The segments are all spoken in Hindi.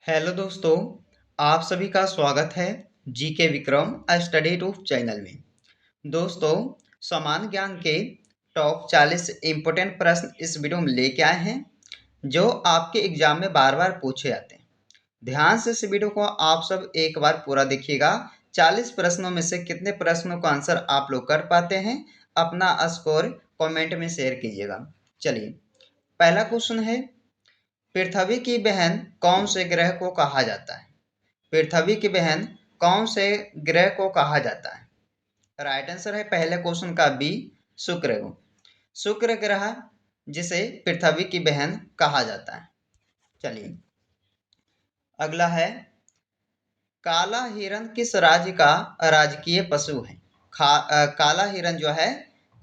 हेलो दोस्तों, आप सभी का स्वागत है GK Vikram study tube channel में। दोस्तों, सामान्य ज्ञान के टॉप 40 इम्पोर्टेंट प्रश्न इस वीडियो में लेके आए हैं जो आपके एग्जाम में बार बार पूछे जाते हैं। ध्यान से इस वीडियो को आप सब एक बार पूरा देखिएगा। 40 प्रश्नों में से कितने प्रश्नों का आंसर आप लोग कर पाते हैं, अपना स्कोर कमेंट में शेयर कीजिएगा। चलिए, पहला क्वेश्चन है, पृथ्वी की बहन कौन से ग्रह को कहा जाता है? पृथ्वी की बहन कौन से ग्रह को कहा जाता है? राइट आंसर है पहले क्वेश्चन का बी, शुक्र को। शुक्र ग्रह जिसे पृथ्वी की बहन कहा जाता है। चलिए, अगला है, काला हिरण किस राज्य का राजकीय पशु है? काला हिरण जो है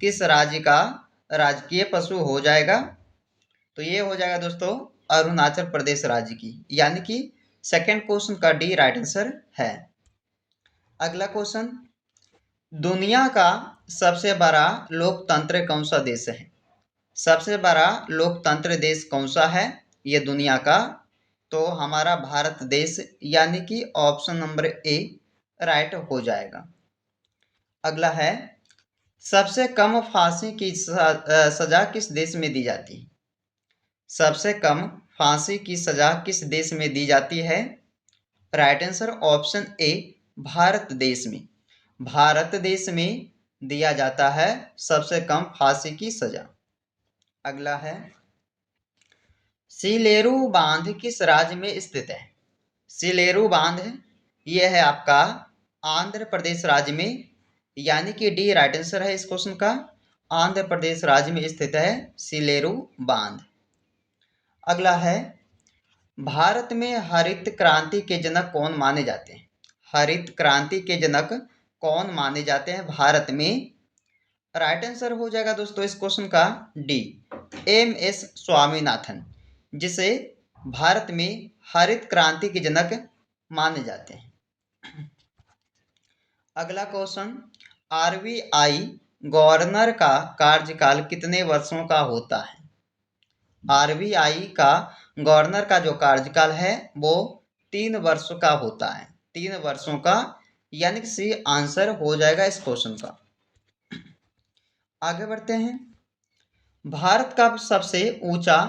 किस राज्य का राजकीय पशु हो जाएगा? तो ये हो जाएगा दोस्तों अरुणाचल प्रदेश राज्य की, यानी कि सेकंड क्वेश्चन का डी राइट आंसर है। अगला क्वेश्चन, दुनिया का सबसे बड़ा लोकतंत्र कौन सा देश है? सबसे बड़ा लोकतंत्र देश कौन सा है ये दुनिया का? तो हमारा भारत देश, यानी कि ऑप्शन नंबर ए राइट हो जाएगा। अगला है, सबसे कम फांसी की सजा किस देश में दी जाती है? सबसे कम फांसी की सजा किस देश में दी जाती है? Right answer option A, Bharat देश में। भारत देश में दिया जाता है सबसे कम फांसी की सजा। अगला है, सिलेरू बांध किस राज्य में स्थित है? सिलेरू बांध ये है आपका आंध्र प्रदेश राज्य में, यानी कि डी राइट आंसर है इस क्वेश्चन का। आंध्र प्रदेश राज्य में स्थित है सिलेरू बांध। अगला है, भारत में हरित क्रांति के जनक कौन माने जाते हैं? हरित क्रांति के जनक कौन माने जाते हैं भारत में? राइट आंसर हो जाएगा दोस्तों इस क्वेश्चन का डी, एम एस स्वामीनाथन, जिसे भारत में हरित क्रांति के जनक माने जाते हैं। अगला क्वेश्चन, आरबीआई गवर्नर का कार्यकाल कितने वर्षों का होता है? आरबीआई का गवर्नर का जो कार्यकाल है वो 3 वर्षों का होता है। 3 वर्षों का, यानी कि सी आंसर हो जाएगा इस क्वेश्चन का। आगे बढ़ते हैं, भारत का सबसे ऊंचा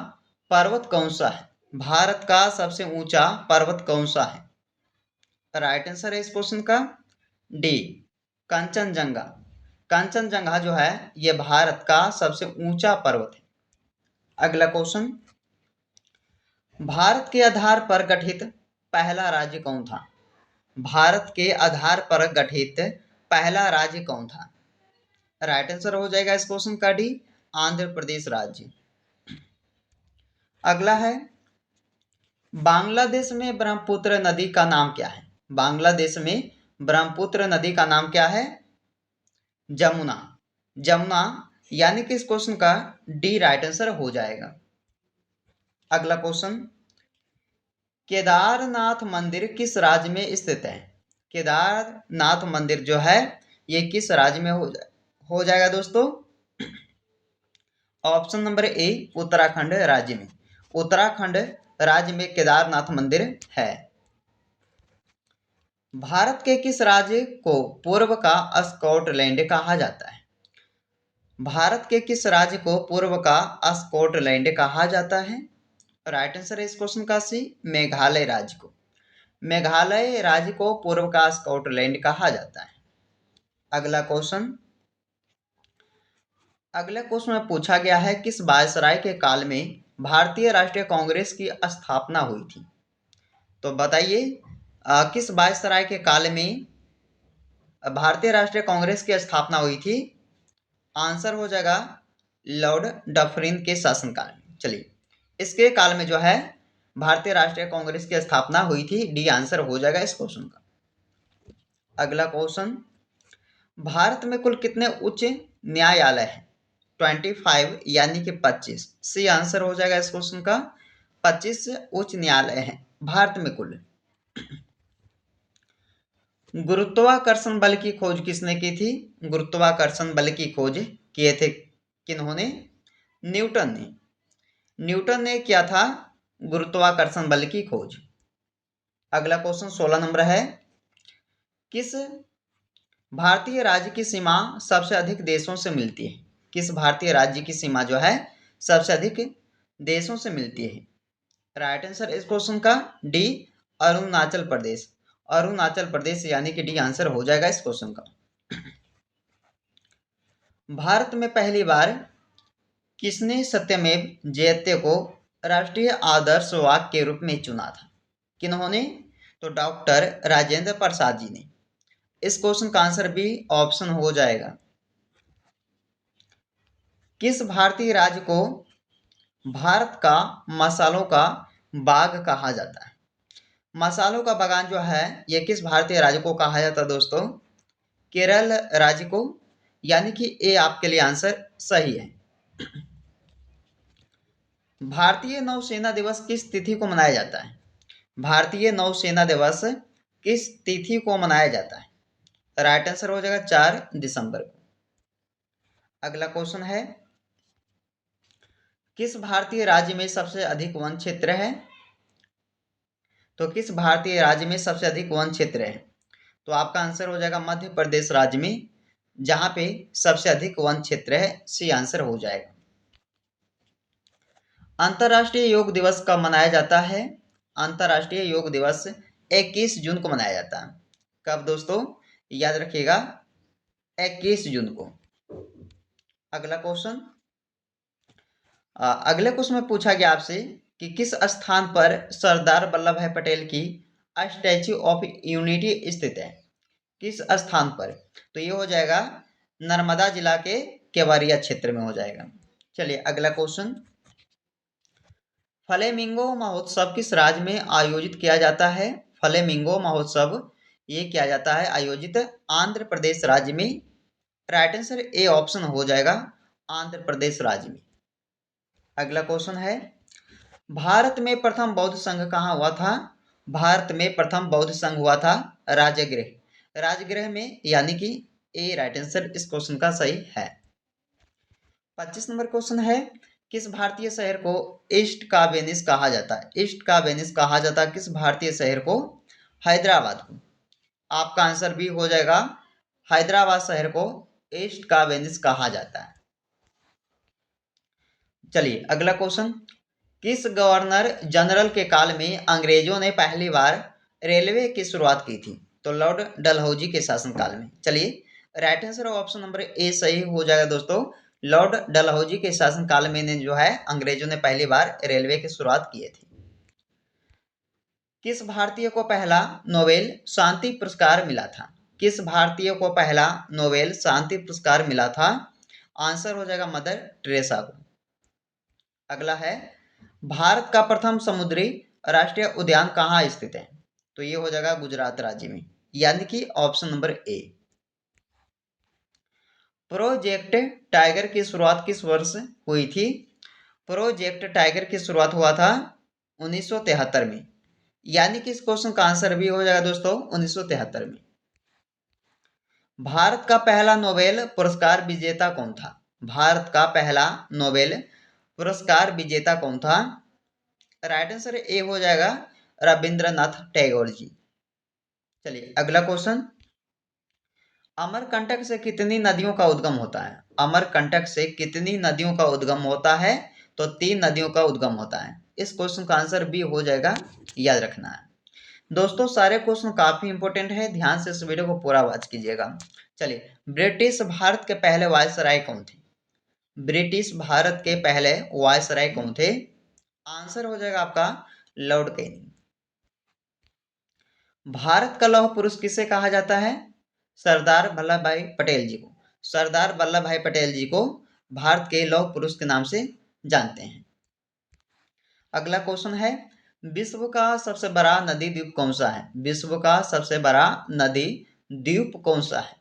पर्वत कौन सा है? भारत का सबसे ऊंचा पर्वत कौन सा है? राइट आंसर है इस क्वेश्चन का डी, कंचनजंगा। कंचनजंगा जो है ये भारत का सबसे ऊंचा पर्वत है। अगला क्वेश्चन, भारत के आधार पर गठित पहला राज्य कौन था? भारत के आधार पर गठित पहला राज्य कौन था? राइट आंसर हो जाएगा इस क्वेश्चन का डी, आंध्र प्रदेश राज्य। अगला है, बांग्लादेश में ब्रह्मपुत्र नदी का नाम क्या है? बांग्लादेश में ब्रह्मपुत्र नदी का नाम क्या है? जमुना। जमुना, यानी कि इस क्वेश्चन का डी राइट आंसर हो जाएगा। अगला क्वेश्चन, केदारनाथ मंदिर किस राज्य में स्थित है? केदारनाथ मंदिर जो है ये किस राज्य में हो जाएगा दोस्तों? ऑप्शन नंबर ए, उत्तराखंड राज्य में। उत्तराखंड राज्य में केदारनाथ मंदिर है। भारत के किस राज्य को पूर्व का स्कॉटलैंड कहा जाता है? भारत के किस राज्य को पूर्व का स्कॉटलैंड कहा जाता है? राइट आंसर है इस क्वेश्चन का सी, मेघालय राज्य को। मेघालय राज्य को पूर्व का स्कॉटलैंड कहा जाता है। अगला क्वेश्चन, अगले क्वेश्चन में पूछा गया है, किस वायसराय के काल में भारतीय राष्ट्रीय कांग्रेस की स्थापना हुई थी? तो बताइए किस वायसराय के काल में भारतीय राष्ट्रीय कांग्रेस की स्थापना हुई थी? आंसर हो जाएगा लॉर्ड डफरिन के शासनकाल में। चलिए, इसके काल में जो है भारतीय राष्ट्रीय कांग्रेस की स्थापना हुई थी। डी आंसर हो जाएगा इस क्वेश्चन का। अगला क्वेश्चन, भारत में कुल कितने उच्च न्यायालय हैं? 25, यानी कि 25। सी आंसर हो जाएगा इस क्वेश्चन का, 25 उच्च न्यायालय हैं भारत में कुल। गुरुत्वाकर्षण बल की खोज किसने की थी? गुरुत्वाकर्षण बल की खोज किए थे किन्होंने? न्यूटन ने। न्यूटन ने किया था गुरुत्वाकर्षण बल की खोज। अगला क्वेश्चन 16 नंबर है, किस भारतीय राज्य की सीमा सबसे अधिक देशों से मिलती है? किस भारतीय राज्य की सीमा जो है सबसे अधिक देशों से मिलती है? राइट आंसर इस क्वेश्चन का डी, अरुणाचल प्रदेश। अरुणाचल प्रदेश यानी कि डी आंसर हो जाएगा इस क्वेश्चन का। भारत में पहली बार किसने सत्यमेव जयते को राष्ट्रीय आदर्श वाक्य के रूप में चुना था? किन्होंने? तो डॉक्टर राजेंद्र प्रसाद जी ने। इस क्वेश्चन का आंसर भी ऑप्शन हो जाएगा। किस भारतीय राज्य को भारत का मसालों का बाग कहा जाता है? मसालों का बागान जो है ये किस भारतीय राज्य को कहा जाता है दोस्तों? केरल राज्य को, यानी कि ए आपके लिए आंसर सही है। भारतीय नौसेना दिवस किस तिथि को मनाया जाता है? भारतीय नौसेना दिवस किस तिथि को मनाया जाता है? राइट आंसर हो जाएगा 4 दिसंबर को। अगला क्वेश्चन है, किस भारतीय राज्य में सबसे अधिक वन क्षेत्र है? तो किस भारतीय राज्य में सबसे अधिक वन क्षेत्र है? तो आपका आंसर हो जाएगा मध्य प्रदेश राज्य में, जहां पे सबसे अधिक वन क्षेत्र है। सी आंसर हो जाएगा। अंतर्राष्ट्रीय योग दिवस कब मनाया जाता है? अंतर्राष्ट्रीय योग दिवस 21 जून को मनाया जाता है। कब दोस्तों? याद रखिएगा 21 जून को। अगला क्वेश्चन, अगले क्वेश्चन में पूछा गया आपसे कि किस स्थान पर सरदार वल्लभ भाई पटेल की स्टैच्यू ऑफ यूनिटी स्थित है? किस स्थान पर? तो ये हो जाएगा नर्मदा जिला के केवड़िया क्षेत्र में हो जाएगा। चलिए अगला क्वेश्चन, फ्लेमिंगो महोत्सव किस राज्य में आयोजित किया जाता है? फ्लेमिंगो महोत्सव ये किया जाता है आयोजित आंध्र प्रदेश राज्य में। राइट आंसर ए ऑप्शन हो जाएगा आंध्र प्रदेश राज्य में। अगला क्वेश्चन है, भारत में प्रथम बौद्ध संघ कहाँ हुआ था? भारत में प्रथम बौद्ध संघ हुआ था राजगृह। राजगृह में, यानी कि ए राइट आंसर इस क्वेश्चन का सही है। 25 नंबर क्वेश्चन है, किस भारतीय शहर को ईस्ट का वेनिस कहा जाता है? ईस्ट का वेनिस कहा जाता है किस भारतीय शहर को? हैदराबाद को। आपका आंसर भी हो जाएगा, हैदराबाद शहर को ईस्ट का वेनिस कहा जाता है। चलिए अगला क्वेश्चन, किस गवर्नर जनरल के काल में अंग्रेजों ने पहली बार रेलवे की शुरुआत की थी? तो लॉर्ड डलहौजी के शासनकाल में। चलिए right answer option number A सही हो जाएगा दोस्तों। लॉर्ड डलहौजी के शासनकाल में ने जो है अंग्रेजों ने पहली बार रेलवे की शुरुआत किए थे। किस भारतीय को पहला नोबेल शांति पुरस्कार मिला था? किस भारतीय को पहला नोबेल शांति पुरस्कार मिला था? आंसर हो जाएगा मदर टेरेसा को। अगला है, भारत का प्रथम समुद्री राष्ट्रीय उद्यान कहाँ स्थित है? तो ये हो जाएगा गुजरात राज्य में, यानी कि option number A. Project tiger की शुरुआत किस वर्ष हुई थी? प्रोजेक्ट टाइगर की शुरुआत हुआ था 1973 में, यानी कि इस क्वेश्चन का आंसर भी हो जाएगा दोस्तों 1973 में। भारत का पहला नोबेल पुरस्कार विजेता कौन था? भारत का पहला नोबेल पुरस्कार विजेता कौन था? राइट आंसर ए हो जाएगा रविंद्रनाथ टैगोर जी। चलिए अगला क्वेश्चन, अमरकंटक से कितनी नदियों का उद्गम होता है? अमरकंटक से कितनी नदियों का उद्गम होता है? तो 3 नदियों का उद्गम होता है। इस क्वेश्चन का आंसर भी हो जाएगा, याद रखना है दोस्तों। सारे क्वेश्चन काफी इंपॉर्टेंट है, ध्यान से इस वीडियो को पूरा वॉच कीजिएगा। चलिए, ब्रिटिश भारत के पहले वायसराय कौन थे? ब्रिटिश भारत के पहले वायसराय कौन थे? आंसर हो जाएगा आपका लॉर्ड कैनिंग। भारत का लौह पुरुष किसे कहा जाता है? सरदार वल्लभ भाई पटेल जी को। सरदार वल्लभ भाई पटेल जी को भारत के लौह पुरुष के नाम से जानते हैं। अगला क्वेश्चन है, विश्व का सबसे बड़ा नदी द्वीप कौन सा है? विश्व का सबसे बड़ा नदी द्वीप कौन सा है?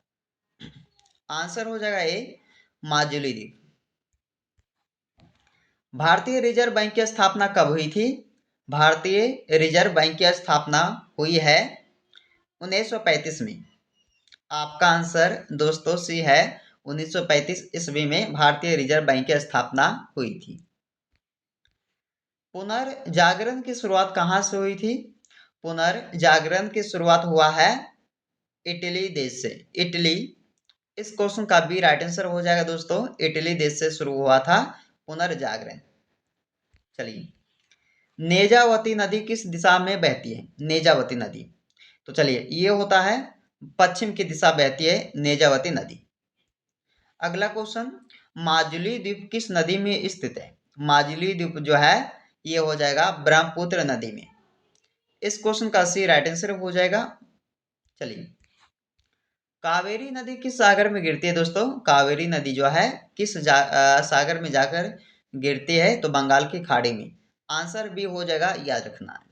आंसर हो जाएगा ए माजुली द्वीप। भारतीय रिजर्व बैंक की स्थापना कब हुई थी? भारतीय रिजर्व बैंक की स्थापना हुई है 1935 में। आपका आंसर दोस्तों सी है, 1935 ईस्वी में भारतीय रिजर्व बैंक की स्थापना हुई थी। पुनर्जागरण की शुरुआत कहाँ से हुई थी? पुनर्जागरण की शुरुआत हुआ है इटली देश से। इटली, इस क्वेश्चन का भी राइट आंसर हो जाएगा दोस्तों, इटली देश से शुरू हुआ था पुनर्जागरण। चलिए, नेजावती नदी किस दिशा में बहती है? नेजावती नदी, तो चलिए ये होता है पश्चिम की दिशा बहती है नेजावती नदी। अगला क्वेश्चन, माजुली द्वीप किस नदी में स्थित है? माजुली द्वीप जो है ये हो जाएगा ब्रह्मपुत्र नदी में। इस क्वेश्चन का सी राइट आंसर हो जाएगा। चलिए, कावेरी नदी किस सागर में गिरती है दोस्तों? कावेरी नदी जो है किस सागर में जाकर गिरती है? तो बंगाल की खाड़ी में। आंसर भी हो जाएगा, याद रखना।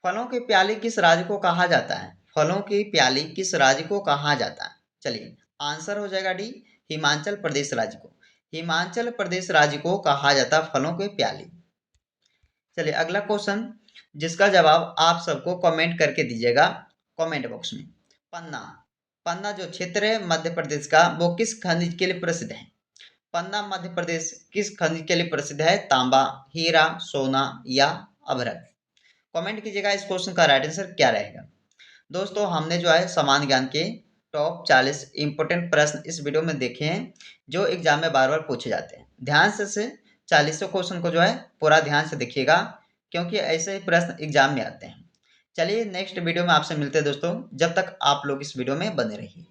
फलों की प्याली किस राज्य को कहा जाता है? फलों की प्याली किस राज्य को कहा जाता है? चलिए, आंसर हो जाएगा डी, हिमाचल प्रदेश राज्य को। हिमाचल प्रदेश राज्य को कहा जाता है फलों की प्याली। चलिए, अगला क्वेश्चन जिसका जवाब आप सबको कमेंट करके दीजिएगा कमेंट बॉक्स में। पन्ना, पन्ना जो क्षेत्र है मध्य प्रदेश का, वो किस खनिज के लिए प्रसिद्ध है? पन्ना मध्य प्रदेश किस खनिज के लिए प्रसिद्ध है? तांबा, हीरा, सोना या अभ्रक? कमेंट कीजिएगा इस क्वेश्चन का राइट आंसर क्या रहेगा। दोस्तों, हमने जो है समान ज्ञान के टॉप 40 इंपोर्टेंट प्रश्न इस वीडियो में देखे हैं जो एग्जाम में बार बार पूछे जाते हैं। ध्यान से 40 क्वेश्चन को जो है पूरा ध्यान से देखिएगा, क्योंकि ऐसे ही प्रश्न एग्जाम में आते हैं। चलिए, नेक्स्ट वीडियो में आपसे मिलते हैं दोस्तों, जब तक आप लोग इस वीडियो में बने रहिए।